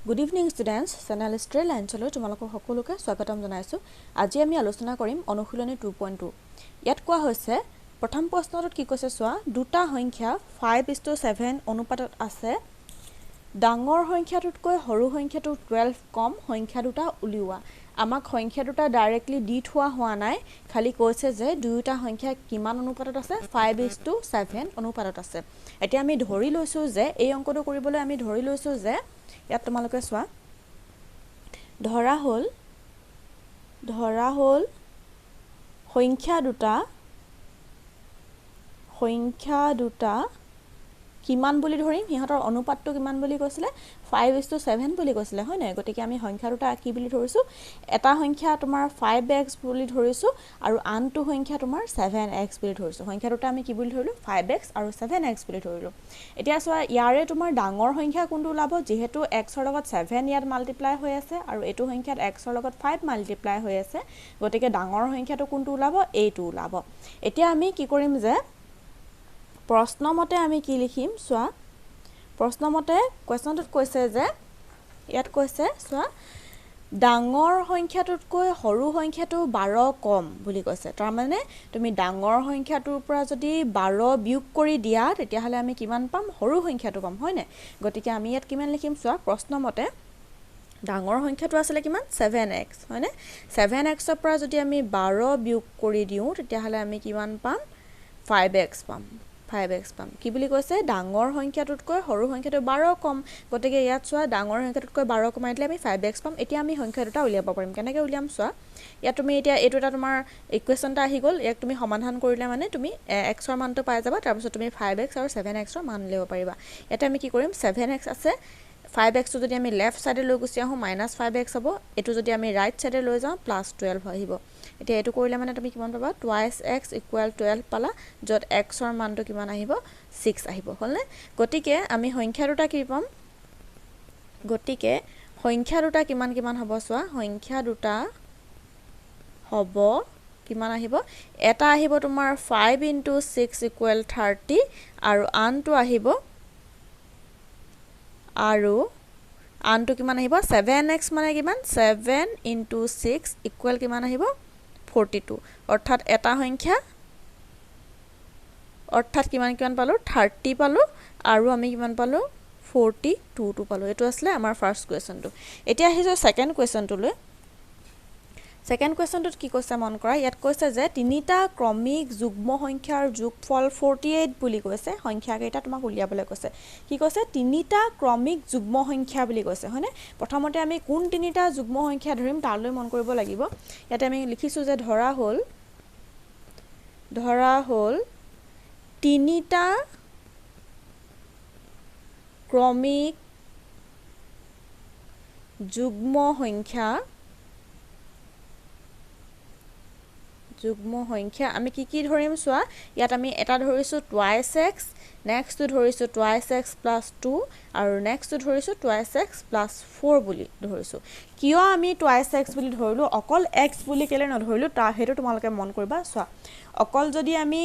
Good evening students, Channel Stray Lanchalo তোমালোকক সকলোকে স্বাগতম জনাইছো। আজি আমি আলোচনা কৰিম অনুশীলনী 2.2। ইয়াত কোৱা হৈছে প্ৰথম প্ৰশ্নটোত কি কৈছে চোৱা, দুটা সংখ্যা 5:7 অনুপাতত আছে। ডাঙৰ সংখ্যাটোতকৈ সৰু সংখ্যাটো 12 কম সংখ্যা দুটা উলিওৱা। আমাক সংখ্যা দুটা ডাইৰেক্টলি দি থোৱা হোৱা নাই, খালি কৈছে যে দুয়োটা সংখ্যা কিমান অনুপাতত আছে 5:7 অনুপাতত আছে। এতিয়া আমি ধৰি লৈছো যে এই অংকটো কৰিবলৈ আমি ধৰি লৈছো যে ইয়াত তোমালোকে চোৱা ধৰা হ'ল সংখ্যা দুটা কিমান বুলি ধৰিম, সিহঁতৰ অনুপাতটো কিমান বুলি কৈছিলে 5:7 বুলি কৈছিলে, হয় নাই? গতিকে আমি সংখ্যা দুটা কি বুলি ধৰিছো, এটা সংখ্যা তোমাৰ 5x বুলি ধৰিছো আৰু আনটো সংখ্যা তোমাৰ 7x বুলি ধৰিছো। সংখ্যা দুটা আমি কি বুলি ধৰিলো 5x আৰু 7x বুলি ধৰিলো। এতিয়া চোৱা ইয়াৰে তোমাৰ ডাঙৰ সংখ্যা কোনটো ওলাব, যিহেতু x ৰ লগত 7 ইয়াত মাল্টিপ্লাই হৈ আছে আৰু এইটো সংখ্যাত x ৰ লগত 5 মাল্টিপ্লাই হৈ আছে, গতিকে ডাঙৰ সংখ্যাটো কোনটো ওলাব, এইটো ওলাব। এতিয়া আমি কি কৰিম যে প্ৰশ্নমতে আমি কি লিখিম চোৱা, প্ৰশ্নমতে কোৱেশ্যনটোত কৈছে যে ইয়াত কৈছে চোৱা ডাঙৰ সংখ্যাটোতকৈ সৰু সংখ্যাটো 12 কম বুলি কৈছে। তাৰ মানে তুমি ডাঙৰ সংখ্যাটোৰ পৰা যদি 12 বিয়োগ কৰি দিয়া তেতিয়াহ'লে আমি কিমান পাম, সৰু সংখ্যাটো পাম, হয় নাই? গতিকে আমি ইয়াত কিমান লিখিম চোৱা, প্ৰশ্নমতে ডাঙৰ সংখ্যাটো আছিলে কিমান 7x, হয়নে? 7x ৰ পৰা যদি আমি 12 বিয়োগ কৰি দিওঁ তেতিয়াহ'লে আমি কিমান পাম 5x পাম। কি বুলি কৈছে, ডাঙৰ সংখ্যাটোতকৈ সৰু সংখ্যাটো 12 কম, গতিকে ইয়াত চোৱা ডাঙৰ সংখ্যাটোতকৈ 12 কমাই দিলে আমি 5x পাম। এতিয়া আমি সংখ্যা দুটা উলিয়াব পাৰিম। কেনেকৈ উলিয়াম চোৱা, ইয়াত তুমি এতিয়া এইটো এটা তোমাৰ ইকুৱেশ্যন এটা আহি গ'ল, ইয়াক তুমি সমাধান কৰিলে মানে তুমি x ৰ মানটো পাই যাবা, তাৰপিছত তুমি 5x আৰু 7x ৰ মান উলিয়াব পাৰিবা। ইয়াতে আমি কি কৰিম, 7x আছে, 5x টো যদি আমি লেফ্ট সাইডে লৈ গুচি আহোঁ -5x হ'ব, এইটো যদি আমি ৰাইট সাইডে লৈ যাওঁ +12 আহিব। এতিয়া এইটো কৰিলে মানে তুমি কিমান পাবা, 2x = 12 পালা, য'ত x ৰ মানটো কিমান আহিব 6 আহিব, হ'লনে? গতিকে আমি সংখ্যা দুটা কি পাম, গতিকে সংখ্যা দুটা কিমান হ'ব চোৱা, সংখ্যা দুটা হ'ব কিমান আহিব, এটা আহিব তোমাৰ 5 × 6 = 30 আৰু আনটো কিমান আহিব 7x মানে কিমান, 7 × 6 = কিমান আহিব 42, অৰ্থাৎ এটা সংখ্যা কিমান পালো 30 পালো আৰু আমি কিমান পালো 42 পালো। এইটো আছিলে আমাৰ ফাৰ্ষ্ট কুৱেশ্যনটো। এতিয়া আহিছো ছেকেণ্ড কুৱেশ্যনটোলৈ। ছেকেণ্ড কুৱেশ্যনটোত কি কৈছে মন কৰা, ইয়াত কৈছে যে তিনিটা ক্ৰমিক যুগ্ম সংখ্যাৰ যোগফল 48 বুলি কৈছে। সংখ্যাকেইটা তোমাক উলিয়াবলৈ কৈছে। কি কৈছে, তিনিটা ক্ৰমিক যুগ্ম সংখ্যা বুলি কৈছে, হয়নে? প্ৰথমতে আমি কোন তিনিটা যুগ্ম সংখ্যা ধৰিম তালৈ মন কৰিব লাগিব। ইয়াতে আমি লিখিছোঁ যে ধৰা হ'ল তিনিটা ক্ৰমিক যুগ্ম সংখ্যা আমি কি ধৰিম চোৱা, ইয়াত আমি এটা ধৰিছোঁ 2x, নেক্সটটো ধৰিছোঁ 2x + 2 আৰু নেক্সটটো ধৰিছোঁ 2x + 4 বুলি ধৰিছোঁ। কিয় আমি 2x বুলি ধৰিলোঁ, অকল x বুলি কেলৈ নধৰিলোঁ সেইটো তোমালোকে মন কৰিবা। চোৱা, অকল যদি আমি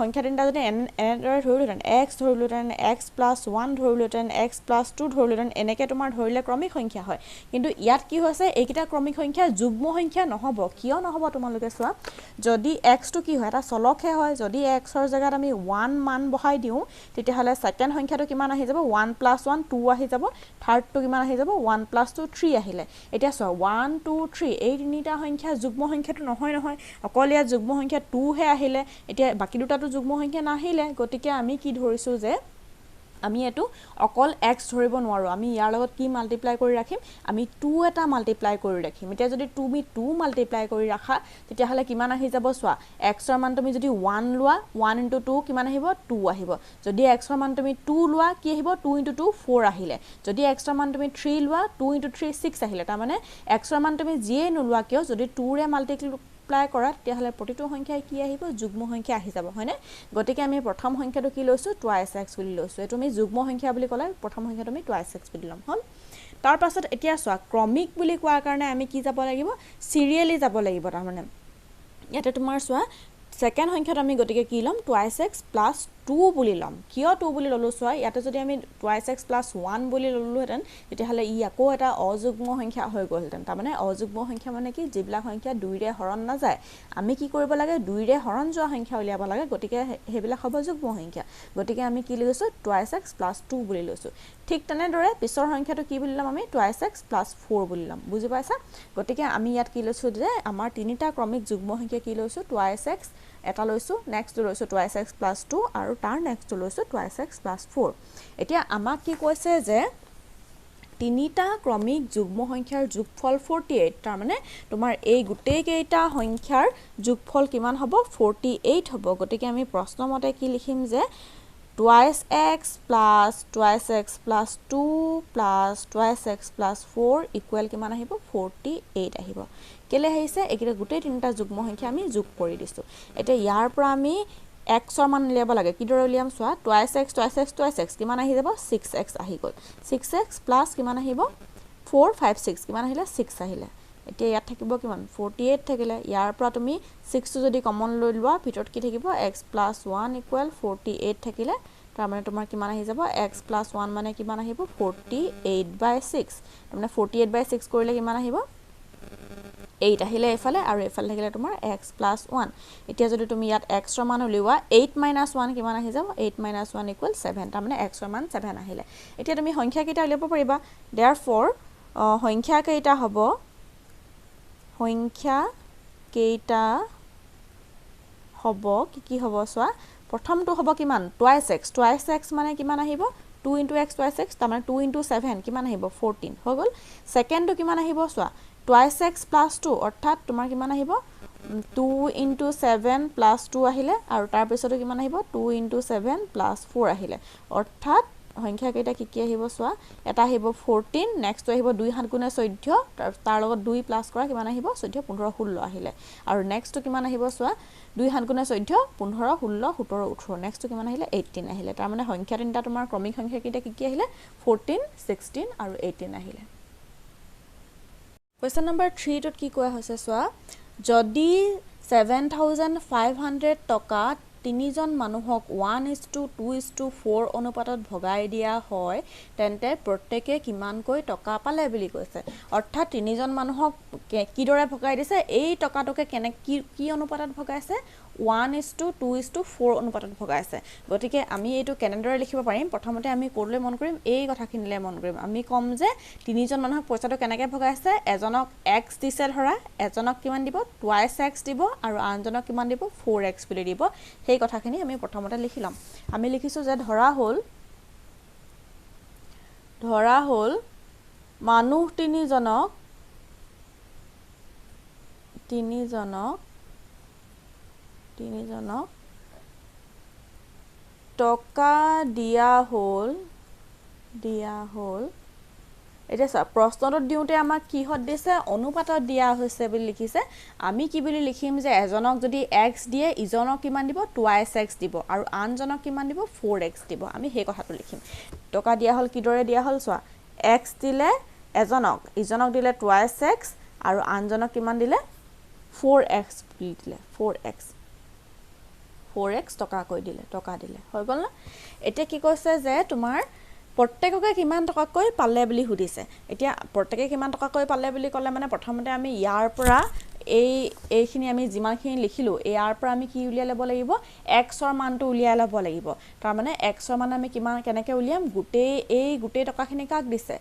সংখ্যা তিনিটা যদি এনেদৰে ধৰিলোঁহেঁতেন, x ধৰিলোঁহেঁতেন, x + 1 ধৰিলোঁহেঁতেন, x + 2 ধৰিলোঁহেঁতেন, এনেকৈ তোমাৰ ধৰিলে ক্ৰমিক সংখ্যা হয়। কিন্তু ইয়াত কি হৈছে, এইকেইটা ক্ৰমিক সংখ্যা যুগ্ম সংখ্যা নহ'ব। কিয় নহ'ব তোমালোকে চোৱা, যদি xটো কি হয়, এটা চলকহে হয়, যদি x ৰ জেগাত আমি 1 মান বহাই দিওঁ তেতিয়াহ'লে ছেকেণ্ড সংখ্যাটো কিমান আহি যাব, 1 + 1 2 আহি যাব, থাৰ্ডটো কিমান আহি যাব 1 + 2 3 আহিলে। এতিয়া চোৱা 1 2 3 এই তিনিটা সংখ্যা যুগ্ম সংখ্যাটো নহয়, অকল ইয়াত যুগ্ম সংখ্যা 2 হে আহিলে, এতিয়া বাকী দুটাটো যুগ্ম সংখ্যা নাহিলে। গতিকে আমি কি ধৰিছোঁ যে আমি এইটো অকল x ধৰিব নোৱাৰোঁ, আমি ইয়াৰ লগত কি মাল্টিপ্লাই কৰি ৰাখিম, আমি 2 এটা মাল্টিপ্লাই কৰি ৰাখিম। এতিয়া যদি তুমি 2 মাল্টিপ্লাই কৰি ৰাখা তেতিয়াহ'লে কিমান আহি যাব চোৱা, x ৰ মান তুমি যদি 1 লোৱা 1 × 2 কিমান আহিব 2 আহিব। যদি x ৰ মান তুমি 2 লোৱা কি আহিব 2 × 2 4 আহিলে। যদি x ৰ মান তুমি 3 লোৱা 2 × 3 6 আহিলে। তাৰমানে x ৰ মান তুমি যিয়ে নোলোৱা কিয় যদি 2ৰে মাল্টিপ্লাই কৰা তেতিয়াহ'লে প্ৰতিটো সংখ্যাই কি আহিব, যুগ্ম সংখ্যা আহি যাব, হয়নে? গতিকে আমি প্ৰথম সংখ্যাটো কি লৈছোঁ 2x বুলি লৈছোঁ। এইটো আমি যুগ্ম সংখ্যা বুলি ক'লে প্ৰথম সংখ্যাটো আমি 2x বুলি ল'ম, হ'ল। তাৰ পাছত এতিয়া চোৱা, ক্ৰমিক বুলি কোৱাৰ কাৰণে আমি কি যাব লাগিব, চিৰিয়েলি যাব লাগিব। তাৰমানে ইয়াতে তোমাৰ চোৱা ছেকেণ্ড সংখ্যাত আমি গতিকে কি ল'ম 2x + 2 বুলি ল'ম কিয় 2 বুলি ল'লো চোৱা ইয়াতে যদি আমি twice x plus 1 বুলি ল'লোহেঁতেন তেতিয়াহ'লে ই আকৌ এটা অযুগ্ম সংখ্যা হৈ গ'লহেঁতেন তাৰমানে অযুগ্ম সংখ্যা মানে কি যিবিলাক সংখ্যা 2 ৰে হৰণ নাযায় আমি কি কৰিব লাগে 2 ৰে হৰণ যোৱা সংখ্যা উলিয়াব লাগে গতিকে হেবিলাক হ'ব যুগ্ম সংখ্যা গতিকে আমি কি লৈছো twice x plus 2 বুলি লৈছো ঠিক তেনেদৰে পিছৰ সংখ্যাটো কি বুলি ল'ম আমি twice x plus 4 বুলি ল'ম বুজি পাইছা গতিকে আমি ইয়াত কি লৈছো যে আমাৰ তিনিটা ক্ৰমিক যুগ্ম সংখ্যা কি লৈছো twice x এটা লৈছো নেক্সট লৈছো twice x plus 2 আৰু তাৰ নেক্সট লৈছো twice x plus 4 এতিয়া আমাক কি কৈছে যে তিনিটা ক্ৰমিক যুগ্ম সংখ্যাৰ যোগফল 48 তাৰ মানে তোমাৰ এই গুটেই কেইটা সংখ্যাৰ যোগফল কিমান হ'ব 48 হ'ব গতিকে আমি প্ৰশ্ন মতে কি লিখিম যে twice x plus twice x plus 2 plus twice x plus 4 equal কিমান আহিব 48 আহিব কেলে আহিছে একিটা গুটেই তিনিটা যুগ্ম সংখ্যা আমি যোগ কৰি দিছো এতিয়া ইয়াৰ পৰা আমি x ৰ মান উলিয়াব লাগে কি দৰে উলিয়াম চোৱা twice x twice x twice x কিমান আহি যাব 6x আহি গ'ল 6x plus কিমান আহিব 4 5 6 কিমান আহিলে 6 আহিলে এতিয়া ইয়াত থাকিব কিমান 48 থাকিলে ইয়াৰ পৰা তুমি 6 টো যদি কমন লৈ লোৱা ভিতৰত কি থাকিব x plus 1 equal 48 থাকিলে তাৰ মানে তোমাৰ কিমান আহি যাব x plus 1 মানে কিমান আহিব 48/6 তাৰ মানে 48/6 কৰিলে কিমান আহিব 8 আহিলে এফালে আৰু এফালে থাকিলে তোমাৰ x plus 1 এতিয়া যদি তুমি ইয়াত x ৰ মান উলিওৱা 8 minus 1 কিমান আহি যাব 8 minus 1 equal 7 তাৰ মানে x ৰ মান 7 আহিলে এতিয়া তুমি সংখ্যা কেইটা উলিয়াব পাৰিবা therefore সংখ্যা কেইটা হ'ব সংখ্যা কেইটা হ'ব কি হ'ব চোৱা প্ৰথমটো হ'ব কিমান twice x মানে কিমান আহিব 2 into x twice x তাৰ মানে 2 into 7 কিমান আহিব 14 হৈ গ'ল সেকেন্ডটো কিমান আহিব চোৱা twice x plus 2 অৰ্থাৎ তোমাৰ কিমান আহিব 2 into 7 plus 2 আহিলে আৰু তাৰ পিছতো কিমান আহিব 2 into 7 plus 4 আহিলে অৰ্থাৎ সংখ্যা কেইটা কি আহিব চোৱা এটা আহিব 14 নেক্সট আহিব 2 7 গুণে 14 তাৰ লগত 2 প্লাস কৰা কিমান আহিব 14 15 16 আহিলে আৰু নেক্সট কিমান আহিব চোৱা 2 7 গুণে 14 15 16 17 18 নেক্সট কিমান আহিলে 18 আহিলে তাৰ মানে সংখ্যা তিনটা তোমাৰ ক্ৰমিক সংখ্যা কেইটা কি আহিলে 14 16 আৰু 18 আহিলে Question number 3 টোত কি কোৱা হৈছে চোৱা যদি 7500 টকা তিনিজন মানুহক 1:2:4 অনুপাতত ভগাই দিয়া হয় তেন্তে প্ৰত্যেকে কিমানকৈ টকা পালে বুলি কৈছে অৰ্থাৎ তিনিজন মানুহক কিদৰে ভগাই দিছে এই টকাটোকে কি অনুপাতত ভগাইছে 1:2:4 অনুপাতত ভগাইছে গতিকে আমি এইটো কেনেদৰে লিখিব পাৰিম প্ৰথমতে আমি কৰলে মন কৰিম এই কথাখিনিলে মন কৰিম আমি কম যে তিনিজন মানুহক পইচাটো কেনেকৈ ভগাইছে এজনক x দিছে ধৰা এজনক কিমান দিব twice x দিব আৰু আনজনক কিমান দিব 4x বুলি দিব সেই কথাখিনি আমি প্ৰথমতে লিখি লম আমি লিখিছো যে ধৰা হল মানুহ তিনিজনক টকা দিয়া হল এটা সব প্ৰশ্নটো দিওতে আমাক কি হত দিছে অনুপাতত দিয়া হৈছে বুলি লিখিছে আমি কি বুলি লিখিম যে এজনক যদি x দিয়ে ইজনক কিমান দিব twice x দিব আৰু আনজনক কিমান দিব 4x দিব আমি সেই কথাটো লিখিম টকা দিয়া হল কি দৰে দিয়া হল চোৱা x দিলে এজনক ইজনক দিলে twice x আৰু আনজনক কিমান দিলে 4x বুলি দিলে 4x টকা দিলে হৈ গল না এতিয়া কি কৈছে যে তোমাৰ প্ৰত্যেককে কিমান টকাকৈ পালে বুলি সুধিছে এতিয়া প্ৰত্যেকে কিমান টকাকৈ পালে বুলি ক'লে মানে প্ৰথমতে আমি ইয়াৰ পৰা এইখিনি আমি যিমানখিনি লিখিলো ইয়াৰ পৰা আমি কি উলিয়াই ল'ব লাগিব x ৰ মানটো উলিয়াই ল'ব লাগিব তাৰ মানে x ৰ মান আমি কিমান কেনেকৈ উলিয়াম গোটেই টকাখিনি কাক দিছে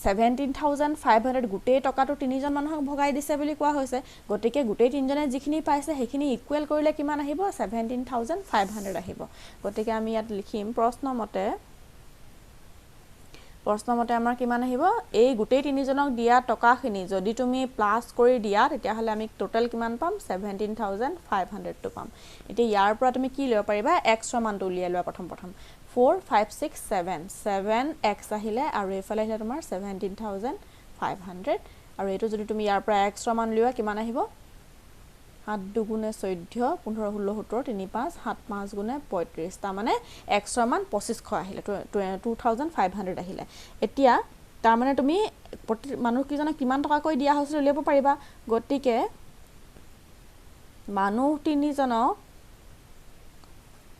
17500 গোটেই টকাটো তিনিজন মানুহক ভগাই দিছে বুলি কোৱা হৈছে গতিকে গোটেই তিনজনে যিখিনি পাইছে সেইখিনি ইকুৱেল কৰিলে কিমান আহিব 17500 আহিব গতিকে আমি ইয়াত লিখিম প্ৰশ্নমতে আমাৰ কিমান আহিব এই গোটেই তিনিজনক দিয়া টকাখিনি যদি তুমি প্লাস কৰি দিয়া তেতিয়া হলে আমি টোটাল কিমান পাম 17500 টো পাম এতিয়া ইয়াৰ পৰা তুমি কি লব পাৰিবা x ৰ মানটো উলিয়াই লোৱা প্ৰথম 4 5 6 7 x আহিলে আৰু এফালে আহিলে তোমাৰ 17500 আৰু এটো যদি তুমি ইয়াৰ পৰা x ৰ মান লিওৱা কিমান আহিব 7 দুগুণে 14 15 16 17 3 5 7 5 গুণে 35 তাৰ মানে x ৰ মান 2500 আহিলে 2500 আহিলে এতিয়া তাৰ মানে তুমি মানুহ কিজনে কিমান টকা কৈ দিয়া হৈছিল উলিয়াব পাৰিবা গটিকে মানুহ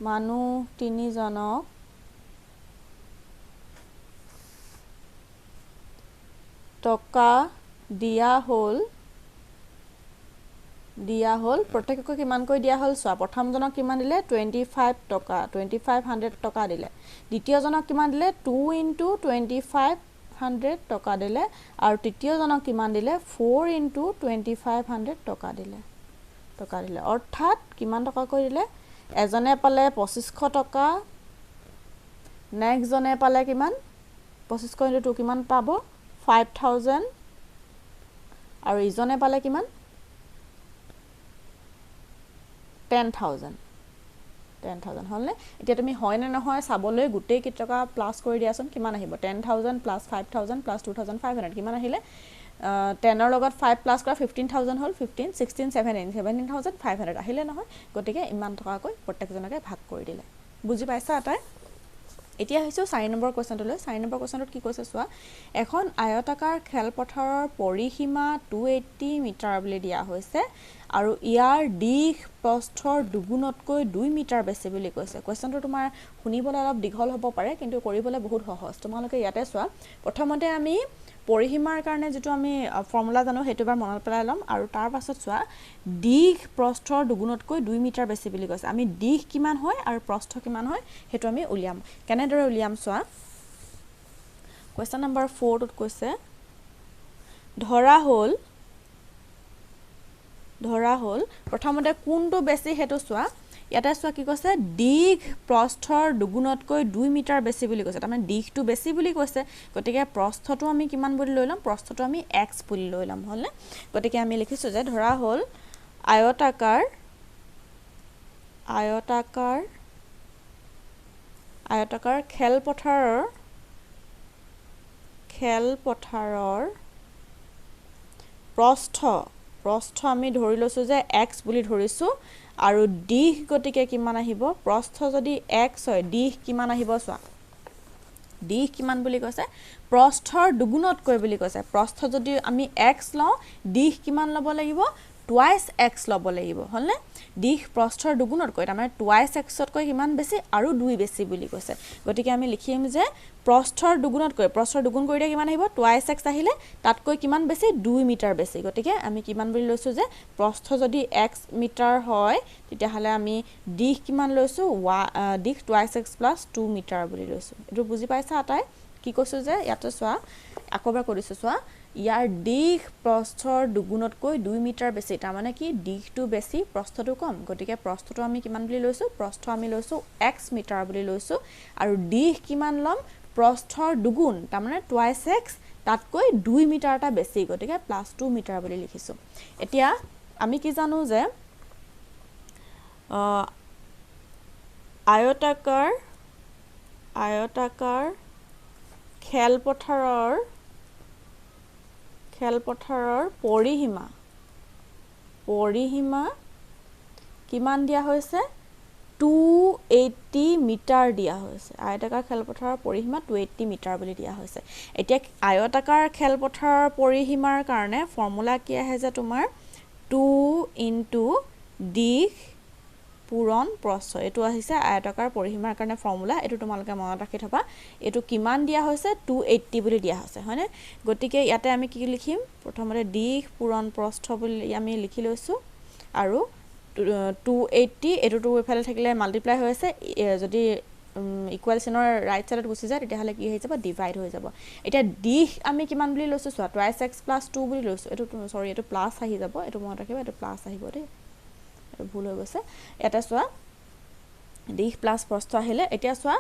মানুহ 3 জনক টকা দিয়া হ'ল প্ৰত্যেককে কিমান কৈ দিয়া হ'ল চোৱা প্ৰথম জনক কিমান দিলে 25 টকা 2500 টকা দিলে দ্বিতীয় জনক কিমান দিলে 2 * 2500 টকা দিলে আৰু তৃতীয় জনক কিমান দিলে 4 * 2500 টকা দিলে অৰ্থাৎ কিমান টকা কৈ দিলে এজনে পালে 2500 টকা নেক্সট জনে পালে কিমান 2500 * 2 কিমান পাব 5000 আৰু ইজনে পালে কিমান 10000 হলনে এতিয়া তুমি হয় না নহয় চাবলৈ গুটেই কি টকা প্লাস কৰি দিয়াচোন কিমান আহিব 10000 + 5000 + 2500 কিমান আহিলে 10 ৰ লগত 5 প্লাস কৰা 15000 হল 15 16 17 17500 আহিলে নহয় গটিকে ইমান টকা কৈ প্ৰত্যেকজনকে ভাগ কৰি দিলে বুজি পাইছা আটাই এতিয়া হৈছে 4 নম্বৰ কোৱেশ্চনটো 4 নম্বৰ কোৱেশ্চনটো কি কৈছে চোৱা এখন আয়তাকাৰ খেলপথাৰৰ পৰিসীমা 280 মিটাৰ বুলি দিয়া হৈছে আৰু ইয়াৰ দিশ প্ৰস্থৰ দুগুণতকৈ 2 মিটাৰ বেছি বুলি কৈছে কোৱেশ্চনটো তোমাৰ শুনিবলৈ অলপ দীঘল হ'ব পাৰে কিন্তু কৰিবলৈ বহুত সহজ তোমালোকে ইয়াতে চোৱা প্ৰথমতে আমি পৰিসীমাৰ কাৰণে যেটো আমি ফৰ্মুলা জানো হেতুবাৰ মনত পেলাই লম আৰু তাৰ পাছত চোৱা দিশ প্ৰস্থৰ দুগুণতকৈ 2 মিটাৰ বেছি বুলি কৈছে আমি দিশ কিমান হয় আৰু প্ৰস্থ কিমান হয় হেতু আমি উলিয়াম কেনেদৰে উলিয়াম চোৱা কোৱেশ্চন নম্বৰ 4 ত কৈছে ধৰা হ'ল প্ৰথমতে কোনটো বেছি হেতু চোৱা ইয়াতে চোৱা কি কৈছে দিশ প্ৰস্থৰ দুগুণতকৈ 2 মিটাৰ বেছি বুলি কৈছে তাৰমানে দিশটো বেছি বুলি কৈছে গতিকে প্ৰস্থটো আমি কিমান বুলি লৈ লম প্ৰস্থটো আমি x বুলি লৈ লম হলনে গতিকে আমি লিখিছো যে ধৰা হ'ল আয়তাকাৰ খেলপথাৰৰ প্ৰস্থ আমি ধৰি লৈছো যে x বুলি ধৰিছো আৰু দিশ গতিকে কিমান আহিব প্ৰস্থ যদি x হয় দিশ কিমান আহিব চোৱা দিশ কিমান বুলি কৈছে প্ৰস্থৰ দুগুণতকৈ বুলি কৈছে প্ৰস্থ যদি আমি x লওঁ দিশ কিমান ল'ব লাগিব twice x ল'ব লাগিব হলনে দিশ প্ৰস্থৰ দুগুণতকৈ তাৰমানে twice x তকৈ কিমান বেছি আৰু 2 বেছি বুলি কৈছে গতিকে আমি লিখিম যে প্ৰস্থৰ দুগুণতকৈ প্ৰস্থৰ দুগুণ কৰিলে কিমান আহিব twice x আহিলে তাতকৈ কিমান বেছি 2 মিটাৰ বেছি গতিকে আমি কিমান বুলি লৈছো যে প্ৰস্থ যদি x মিটাৰ হয় তেতিয়া হলে আমি দিশ কিমান লৈছো দিশ twice x + 2 মিটাৰ বুলি লৈছো এটো বুজি পাইছা আটাই কি কৈছো যে ইয়াতে চোৱা আকবাৰ কৰিছো চোৱা ইয়াৰ দিশ প্ৰস্থৰ দুগুণতকৈ 2 মিটাৰ বেছি তাৰ মানে কি দিশটো বেছি প্ৰস্থটো কম গতিকে প্ৰস্থটো আমি কিমান বুলি লৈছো প্ৰস্থ আমি লৈছো x মিটাৰ বুলি লৈছো আৰু দিশ কিমান লম প্ৰস্থৰ দুগুণ তাৰ মানে twice x তাতকৈ 2 মিটাৰটা বেছি গতিকে +2 মিটাৰ বুলি লিখিছো এতিয়া আমি কি জানো যে আয়তাকাৰ খেলপথাৰৰ পৰিসীমা কিমান দিয়া হৈছে 280 মিটাৰ দিয়া হৈছে আয়তাকাৰ খেলপথাৰৰ পৰিসীমা 280 মিটাৰ বুলি দিয়া হৈছে এতিয়া আয়তাকাৰ খেলপথাৰৰ পৰিসীমাৰ কাৰণে ফৰ্মুলা কি আহে যে তোমাৰ 2 * দিশ পূৰণ প্ৰস্থ এটো আহিছে আয়তাকাৰ পৰিসীমাৰ কাৰণে ফৰ্মুলা এটো তোমালোকে মনত ৰাখি থবা এটো কিমান দিয়া হৈছে 280 বুলি দিয়া হৈছে হয়নে গতিকে ইয়াতে আমি কি লিখিম প্ৰথমতে দিশ পূৰণ প্ৰস্থ বুলি আমি লিখি লৈছো আৰু 280 এটো এফালে থাকিলে মাল্টিপ্লাই হৈ আছে যদি ইকুৱেল চিনৰ ৰাইট সাইডত গুচি যায় তেতিয়া হলে কি হৈ যাব ডিভাইড হৈ যাব এতিয়া দিশ আমি কিমান বুলি লৈছো চোৱা twice x + 2 বুলি লৈছো এটো সৰি এটো প্লাস আহি যাব এটো মনত ৰাখিবা এটো প্লাস আহিব দেই ভুল হৈ গৈছে এটা চোৱা দিশ প্লাস প্ৰস্থ আহিলে এতিয়া চোৱা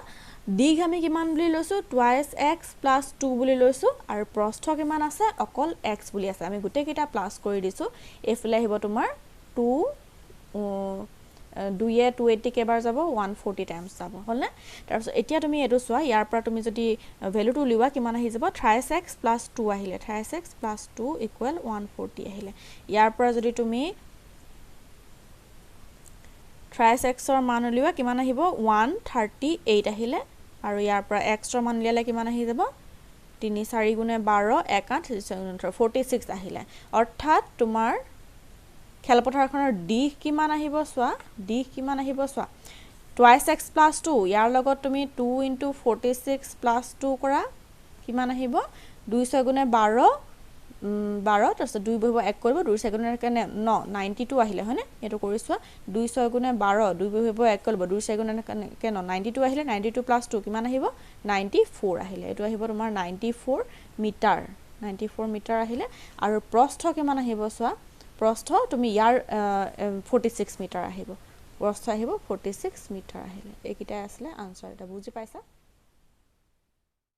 দিশ আমি কিমান বুলি লৈছো twice x + 2 বুলি লৈছো আৰু প্ৰস্থ কিমান আছে অকল x বুলি আছে আমি গুটে কিটা প্লাস কৰি দিছো এফালে আহিব তোমাৰ 2 2 280 কেবাৰ যাব 140 টাইমছ যাব হলনে তাৰপিছত এতিয়া তুমি এটো চোৱা ইয়াৰ পৰা তুমি যদি ভ্যালুটো লিওৱা কিমান আহি যাব twice x + 2 আহিলে twice x + 2 = 140 আহিলে ইয়াৰ পৰা যদি তুমি twice x ৰ মান উলিওৱা কিমান আহিব 138 আহিলে আৰু ইয়াৰ পৰা x ৰ মান উলিয়ালে কিমান আহি যাব 3 4 * 12 1 8 46 আহিলে অৰ্থাৎ তোমাৰ খেলপথাৰখনৰ দিশ কিমান আহিব চোৱা টুৱাইছ এক্স প্লাছ 2 ইয়াৰ লগত তুমি 2 ইনটু 46 প্লাছ 2 কৰা কিমান আহিব 2 6 গুণে 12 12 তাৰপিছত 2 বহিব 1 কৰিব 2 6 গুণে কেনে 9 92 আহিলে হয়নে এইটো কৰিছোৱা 2 6 গুণে 12 2 বহিব 1 কৰিব 2 6 গুণে কেনে 92 আহিলে 92 প্লাছ 2 কিমান আহিব 94 আহিলে এইটো আহিব তোমাৰ 94 মিটাৰ 94 মিটাৰ আহিলে আৰু প্ৰস্থ কিমান আহিব চোৱা প্ৰস্থ তুমি ইয়াৰ 46 মিটাৰ আহিব প্ৰস্থ আহিব 46 মিটাৰ আহিলে এইকিটা আসলে আনসাৰ এটা বুজি পাইছা